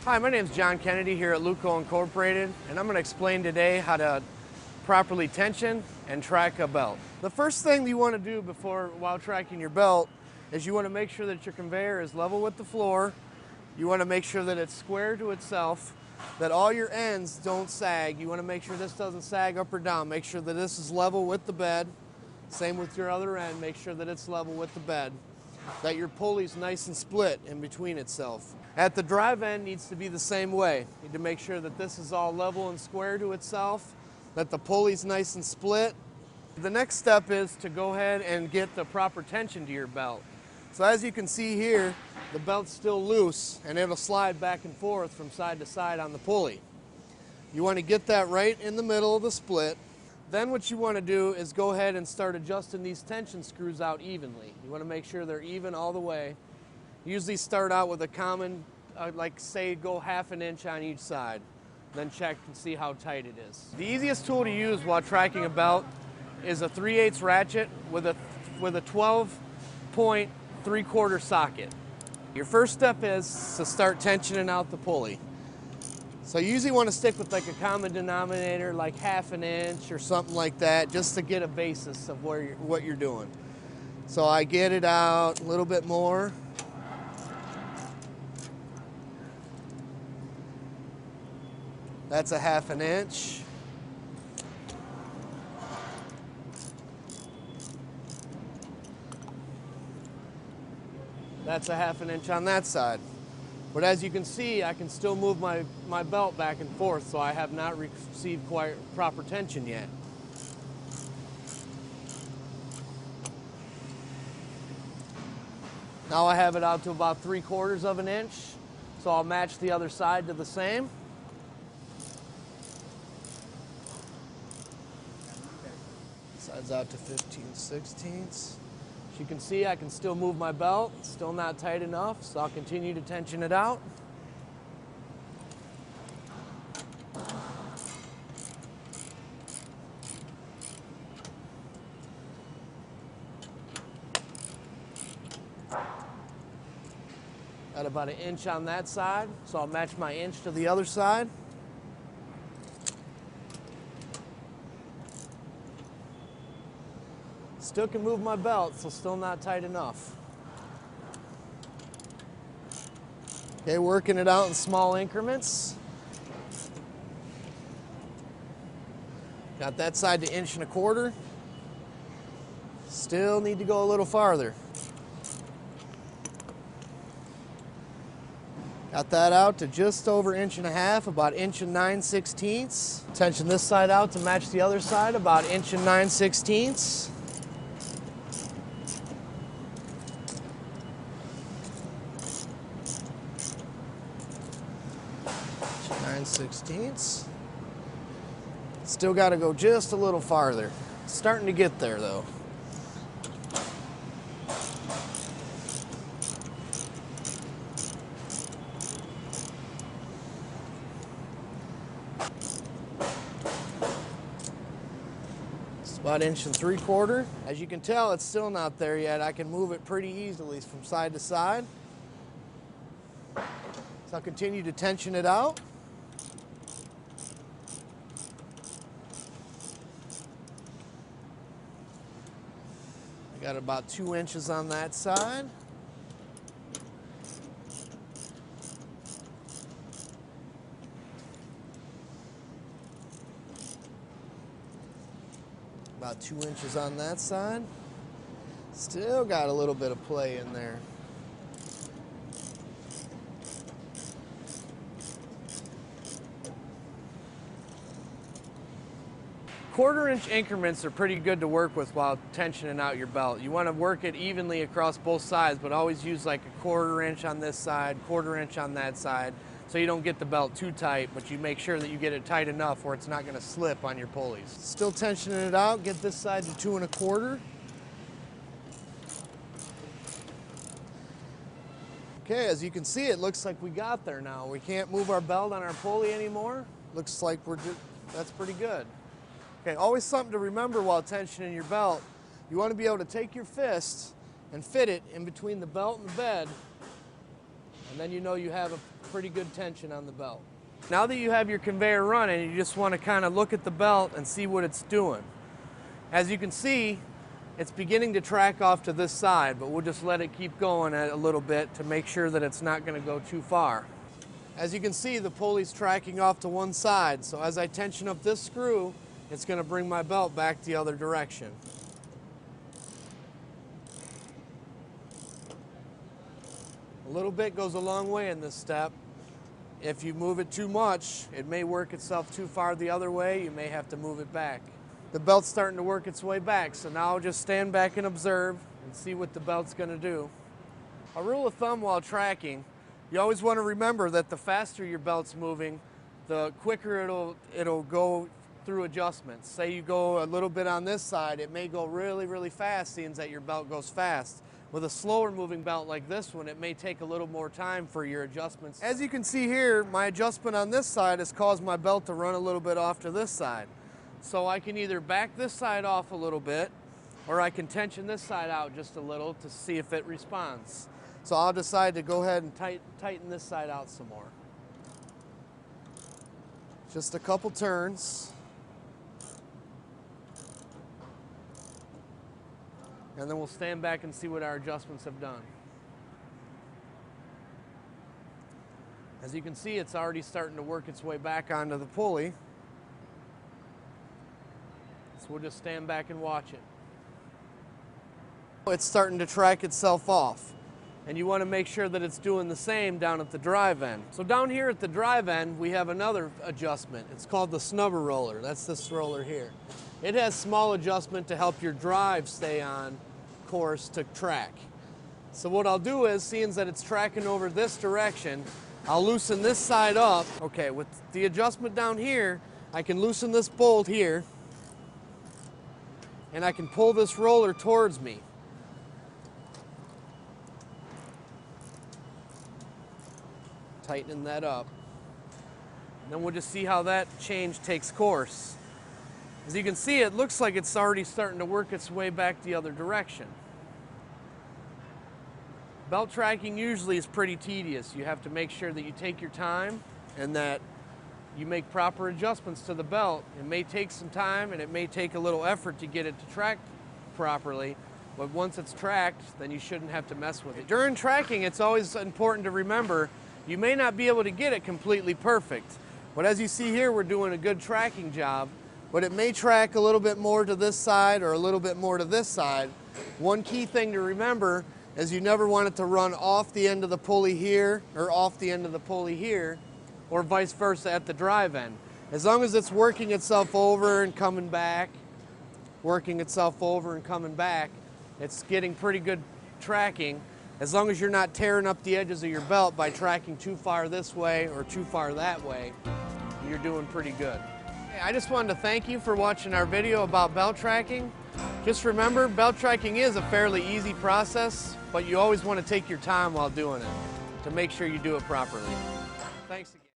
Hi, my name is John Kennedy here at Luco Incorporated, and I'm going to explain today how to properly tension and track a belt. The first thing you want to do while tracking your belt is you want to make sure that your conveyor is level with the floor. You want to make sure that it's square to itself, that all your ends don't sag. You want to make sure this doesn't sag up or down. Make sure that this is level with the bed. Same with your other end, make sure that it's level with the bed. That your pulley's nice and split in between itself. At the drive end needs to be the same way. You need to make sure that this is all level and square to itself, that the pulley's nice and split. The next step is to go ahead and get the proper tension to your belt. So as you can see here, the belt's still loose and it'll slide back and forth from side to side on the pulley. You want to get that right in the middle of the split. Then what you want to do is go ahead and start adjusting these tension screws out evenly. You want to make sure they're even all the way. Usually start out with a common, like say go half an inch on each side. Then check and see how tight it is. The easiest tool to use while tracking a belt is a 3/8 ratchet with a 12-point 3/4 socket. Your first step is to start tensioning out the pulley. So you usually want to stick with like a common denominator, like half an inch or something like that, just to get a basis of what you're doing. So I get it out a little bit more. That's a half an inch. That's a half an inch on that side. But as you can see, I can still move my belt back and forth, so I have not received quite proper tension yet. Now I have it out to about 3/4 of an inch, so I'll match the other side to the same. Side's out to 15/16. As you can see, I can still move my belt. It's still not tight enough, so I'll continue to tension it out. Got about an inch on that side, so I'll match my inch to the other side. Still can move my belt, so still not tight enough. Okay, working it out in small increments. Got that side to 1.25 inches. Still need to go a little farther. Got that out to just over 1.5 inches, about 1 9/16 inches. Tension this side out to match the other side, about 1 9/16 inches. 9/16. Still got to go just a little farther. Starting to get there though. It's about 1 3/4 inches. As you can tell, it's still not there yet. I can move it pretty easily from side to side. So I'll continue to tension it out. I got about 2 inches on that side. About 2 inches on that side. Still got a little bit of play in there. Quarter-inch increments are pretty good to work with while tensioning out your belt. You want to work it evenly across both sides, but always use like a 1/4 inch on this side, 1/4 inch on that side, so you don't get the belt too tight, but you make sure that you get it tight enough where it's not going to slip on your pulleys. Still tensioning it out, get this side to 2 1/4. Okay, as you can see, it looks like we got there now. We can't move our belt on our pulley anymore. Looks like that's pretty good. Okay, always something to remember while tensioning your belt. You want to be able to take your fist and fit it in between the belt and the bed And then you know you have a pretty good tension on the belt. Now that you have your conveyor running, you just want to kind of look at the belt and see what it's doing. As you can see, it's beginning to track off to this side, but we'll just let it keep going a little bit to make sure that it's not going to go too far. As you can see, the pulley's tracking off to one side, so as I tension up this screw, it's going to bring my belt back the other direction. A little bit goes a long way in this step. If you move it too much, it may work itself too far the other way. You may have to move it back. The belt's starting to work its way back, so now I'll just stand back and observe and see what the belt's going to do. A rule of thumb while tracking, you always want to remember that the faster your belt's moving, the quicker it'll go through adjustments. Say you go a little bit on this side, it may go really, really fast, seeing that your belt goes fast. With a slower moving belt like this one, it may take a little more time for your adjustments. As you can see here, my adjustment on this side has caused my belt to run a little bit off to this side. So I can either back this side off a little bit, or I can tension this side out just a little to see if it responds. So I'll decide to go ahead and tighten this side out some more. Just a couple turns. And then we'll stand back and see what our adjustments have done. As you can see, it's already starting to work its way back onto the pulley. So we'll just stand back and watch it. It's starting to track itself off. And you want to make sure that it's doing the same down at the drive end. So down here at the drive end, we have another adjustment. It's called the snubber roller. That's this roller here. It has small adjustment to help your drive stay on course to track. So what I'll do is, seeing that it's tracking over this direction, I'll loosen this side up. Okay, with the adjustment down here, I can loosen this bolt here, and I can pull this roller towards me. Tightening that up. And then we'll just see how that change takes course. As you can see, it looks like it's already starting to work its way back the other direction. Belt tracking usually is pretty tedious. You have to make sure that you take your time and that you make proper adjustments to the belt. It may take some time and it may take a little effort to get it to track properly, but once it's tracked, then you shouldn't have to mess with it. During tracking, it's always important to remember you may not be able to get it completely perfect, but as you see here, we're doing a good tracking job. But it may track a little bit more to this side or a little bit more to this side. One key thing to remember is you never want it to run off the end of the pulley here or off the end of the pulley here, or vice versa at the drive end. As long as it's working itself over and coming back, working itself over and coming back, it's getting pretty good tracking. As long as you're not tearing up the edges of your belt by tracking too far this way or too far that way, you're doing pretty good. I just wanted to thank you for watching our video about belt tracking. Just remember, belt tracking is a fairly easy process, but you always want to take your time while doing it to make sure you do it properly. Thanks again.